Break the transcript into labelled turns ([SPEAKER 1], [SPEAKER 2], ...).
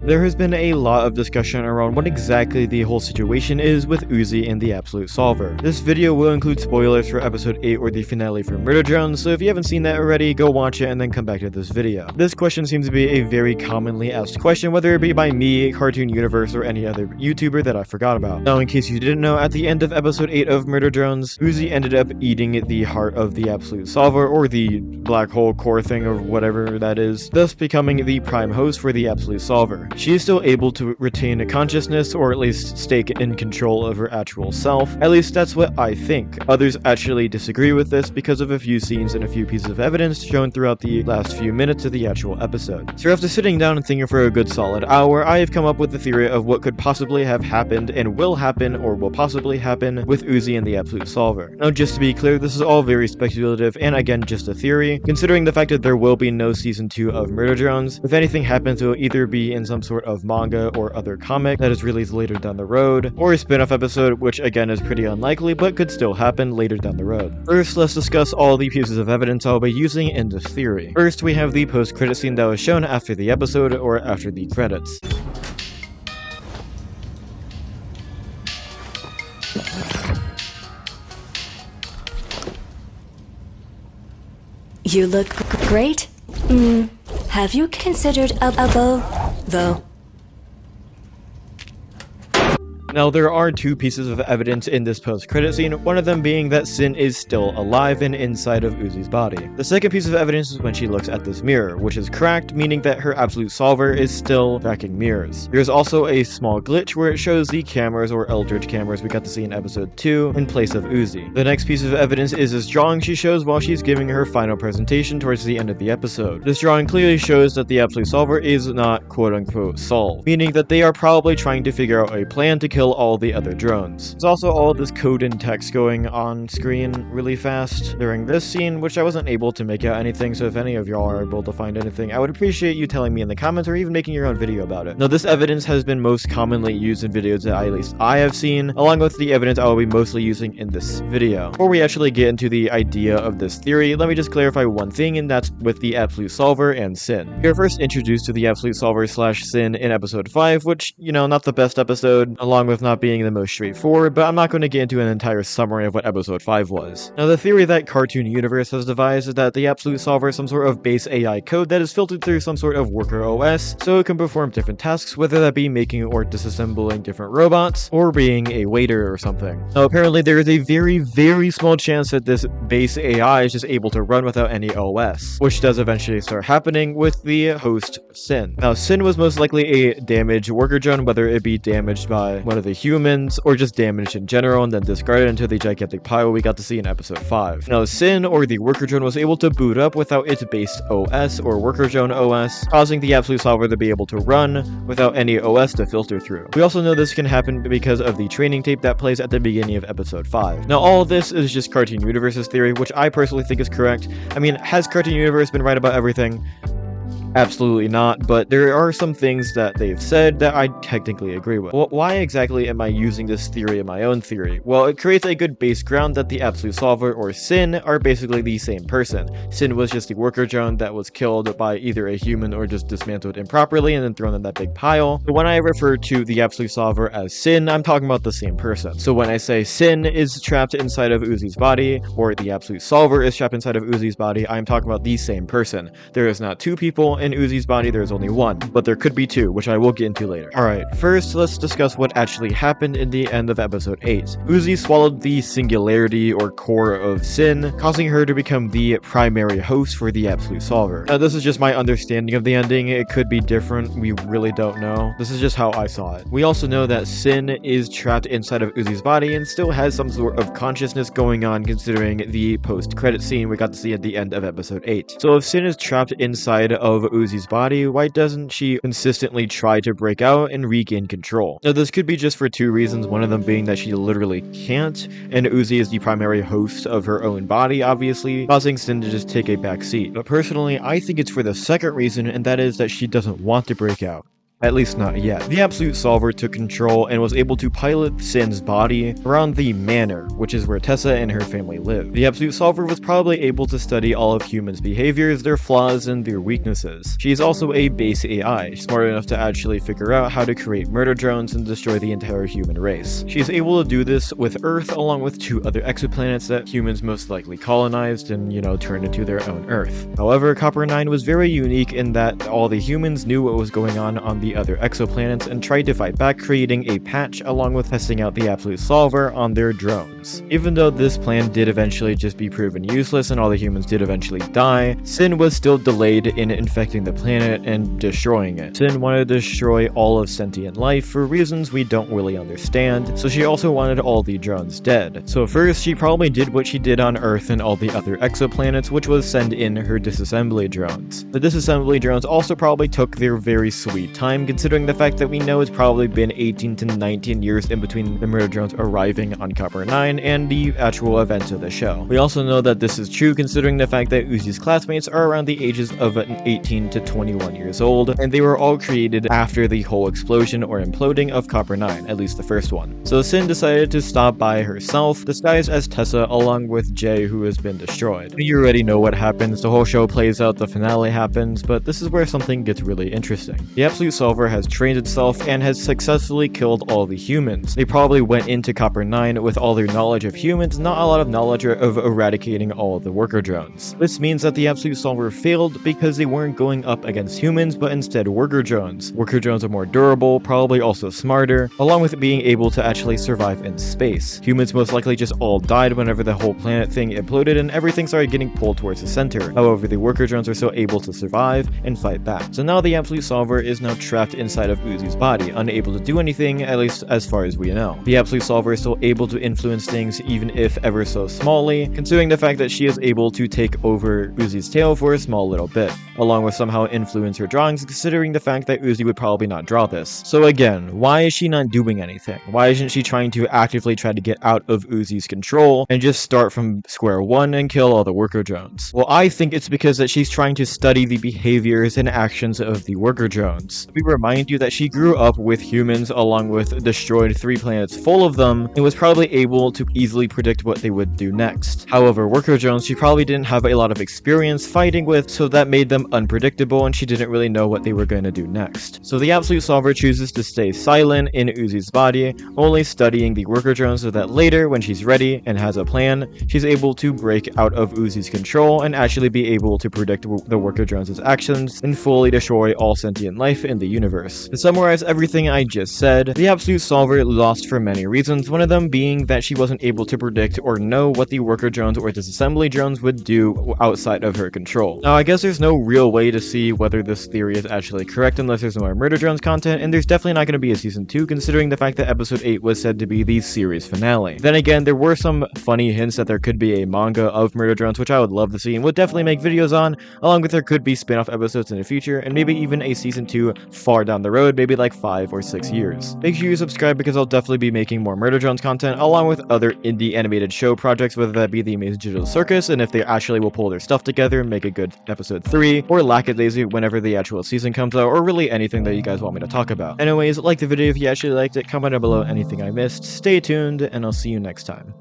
[SPEAKER 1] There has been a lot of discussion around what exactly the whole situation is with Uzi and the Absolute Solver. This video will include spoilers for episode 8 or the finale for Murder Drones, so if you haven't seen that already, go watch it and then come back to this video. This question seems to be a very commonly asked question, whether it be by me, Cartoon Universe, or any other YouTuber that I forgot about. Now, in case you didn't know, at the end of episode 8 of Murder Drones, Uzi ended up eating the heart of the Absolute Solver, or the black hole core thing, or whatever that is, thus becoming the prime host for the Absolute Solver. She is still able to retain a consciousness, or at least stay in control of her actual self. At least that's what I think. Others actually disagree with this because of a few scenes and a few pieces of evidence shown throughout the last few minutes of the actual episode. So after sitting down and thinking for a good solid hour, I have come up with the theory of what could possibly have happened and will happen, or will possibly happen, with Uzi and the Absolute Solver. Now, just to be clear, this is all very speculative and again just a theory, considering the fact that there will be no season 2 of Murder Drones. If anything happens, it will either be in some sort of manga or other comic that is released later down the road, or a spin-off episode, which again is pretty unlikely but could still happen later down the road. First, let's discuss all the pieces of evidence I'll be using in this theory. First, we have the post-credit scene that was shown after the episode, or after the credits.
[SPEAKER 2] You look great. Have you considered a bow, though?
[SPEAKER 1] Now, there are two pieces of evidence in this post-credit scene, one of them being that Sin is still alive and inside of Uzi's body. The second piece of evidence is when she looks at this mirror, which is cracked, meaning that her Absolute Solver is still tracking mirrors. There's also a small glitch where it shows the cameras, or Eldritch cameras, we got to see in episode 2 in place of Uzi. The next piece of evidence is this drawing she shows while she's giving her final presentation towards the end of the episode. This drawing clearly shows that the Absolute Solver is not quote-unquote solved, meaning that they are probably trying to figure out a plan to kill all the other drones. There's also all this code and text going on screen really fast during this scene, which I wasn't able to make out anything, so if any of y'all are able to find anything, I would appreciate you telling me in the comments or even making your own video about it. Now, this evidence has been most commonly used in videos that at least I have seen, along with the evidence I will be mostly using in this video. Before we actually get into the idea of this theory, let me just clarify one thing, and that's with the Absolute Solver and Sin. We are first introduced to the Absolute Solver / Sin in episode 5, which, you know, not the best episode, along with not being the most straightforward, but I'm not going to get into an entire summary of what episode 5 was. Now, the theory that Cartoon Universe has devised is that the Absolute Solver is some sort of base AI code that is filtered through some sort of worker OS, so it can perform different tasks, whether that be making or disassembling different robots, or being a waiter or something. Now, apparently there is a very small chance that this base AI is just able to run without any OS, which does eventually start happening with the host Sin. Now, Sin was most likely a damaged worker drone, whether it be damaged by one of the humans or just damaged in general, and then discarded into the gigantic pile we got to see in episode 5. Now, Sin, or the worker drone, was able to boot up without its base OS, or worker drone OS, causing the Absolute Solver to be able to run without any OS to filter through. We also know this can happen because of the training tape that plays at the beginning of episode 5. Now, all of this is just Cartoon Universe's theory, which I personally think is correct. I mean, has Cartoon Universe been right about everything? Absolutely not, but there are some things that they've said that I technically agree with. Well, why exactly am I using this theory in my own theory? Well, it creates a good base ground that the Absolute Solver, or Sin, are basically the same person. Sin was just the worker drone that was killed by either a human or just dismantled improperly and then thrown in that big pile. So when I refer to the Absolute Solver as Sin, I'm talking about the same person. So when I say Sin is trapped inside of Uzi's body, or the Absolute Solver is trapped inside of Uzi's body, I'm talking about the same person. There is not two people in Uzi's body, there is only one, but there could be two, which I will get into later. Alright, first let's discuss what actually happened in the end of episode 8. Uzi swallowed the singularity or core of Sin, causing her to become the primary host for the Absolute Solver. Now, this is just my understanding of the ending. It could be different, we really don't know. This is just how I saw it. We also know that Sin is trapped inside of Uzi's body and still has some sort of consciousness going on, considering the post-credit scene we got to see at the end of episode 8. So if Sin is trapped inside of Uzi's body, why doesn't she consistently try to break out and regain control? Now, this could be just for two reasons, one of them being that she literally can't, and Uzi is the primary host of her own body, obviously, causing Sin to just take a back seat. But personally, I think it's for the second reason, and that is that she doesn't want to break out. At least not yet. The Absolute Solver took control and was able to pilot Sin's body around the manor, which is where Tessa and her family live. The Absolute Solver was probably able to study all of humans' behaviors, their flaws, and their weaknesses. She is also a base AI, smart enough to actually figure out how to create murder drones and destroy the entire human race. She is able to do this with Earth along with 2 other exoplanets that humans most likely colonized and, turned into their own Earth. However, Copper 9 was very unique in that all the humans knew what was going on the other exoplanets and tried to fight back, creating a patch along with testing out the Absolute Solver on their drones. Even though this plan did eventually just be proven useless and all the humans did eventually die, Sin was still delayed in infecting the planet and destroying it. Sin wanted to destroy all of sentient life for reasons we don't really understand, so she also wanted all the drones dead. So first, she probably did what she did on Earth and all the other exoplanets, which was send in her disassembly drones. The disassembly drones also probably took their very sweet time, considering the fact that we know it's probably been 18 to 19 years in between the murder drones arriving on Copper 9 and the actual events of the show. We also know that this is true considering the fact that Uzi's classmates are around the ages of 18 to 21 years old, and they were all created after the whole explosion or imploding of Copper 9, at least the first one. So Sin decided to stop by herself, disguised as Tessa along with Jay, who has been destroyed. You already know what happens, the whole show plays out, the finale happens, but this is where something gets really interesting. The Absolute Solver has trained itself and has successfully killed all the humans. They probably went into Copper 9 with all their knowledge of humans, not a lot of knowledge of eradicating all of the worker drones. This means that the Absolute Solver failed because they weren't going up against humans, but instead worker drones. Worker drones are more durable, probably also smarter, along with being able to actually survive in space. Humans most likely just all died whenever the whole planet thing imploded and everything started getting pulled towards the center. However, the worker drones are still able to survive and fight back. So now the Absolute Solver is now trapped inside of Uzi's body, unable to do anything, at least as far as we know. The Absolute Solver is still able to influence things, even if ever so smallly, considering the fact that she is able to take over Uzi's tail for a small little bit, along with somehow influence her drawings, considering the fact that Uzi would probably not draw this. So again, why is she not doing anything? Why isn't she trying to actively try to get out of Uzi's control and just start from square one and kill all the worker drones? Well, I think it's because that she's trying to study the behaviors and actions of the worker drones. We remind you that she grew up with humans along with destroyed 3 planets full of them and was probably able to easily predict what they would do next. However, worker drones she probably didn't have a lot of experience fighting with, so that made them unpredictable and she didn't really know what they were going to do next. So the Absolute Solver chooses to stay silent in Uzi's body, only studying the worker drones so that later, when she's ready and has a plan, she's able to break out of Uzi's control and actually be able to predict the worker drones' actions and fully destroy all sentient life in the universe. To summarize everything I just said, the Absolute Solver lost for many reasons, one of them being that she wasn't able to predict or know what the worker drones or disassembly drones would do outside of her control. Now, I guess there's no real way to see whether this theory is actually correct unless there's more murder drones content, and there's definitely not going to be a season 2 considering the fact that episode 8 was said to be the series finale. Then again, there were some funny hints that there could be a manga of murder drones, which I would love to see and would definitely make videos on, along with there could be spin-off episodes in the future, and maybe even a season 2 far down the road, maybe like 5 or 6 years. Make sure you subscribe because I'll definitely be making more murder drones content, along with other indie animated show projects, whether that be the Amazing Digital Circus, and if they actually will pull their stuff together and make a good episode 3, or Lackadaisy whenever the actual season comes out, or really anything that you guys want me to talk about. Anyways, like the video if you actually liked it, comment down below anything I missed, stay tuned, and I'll see you next time.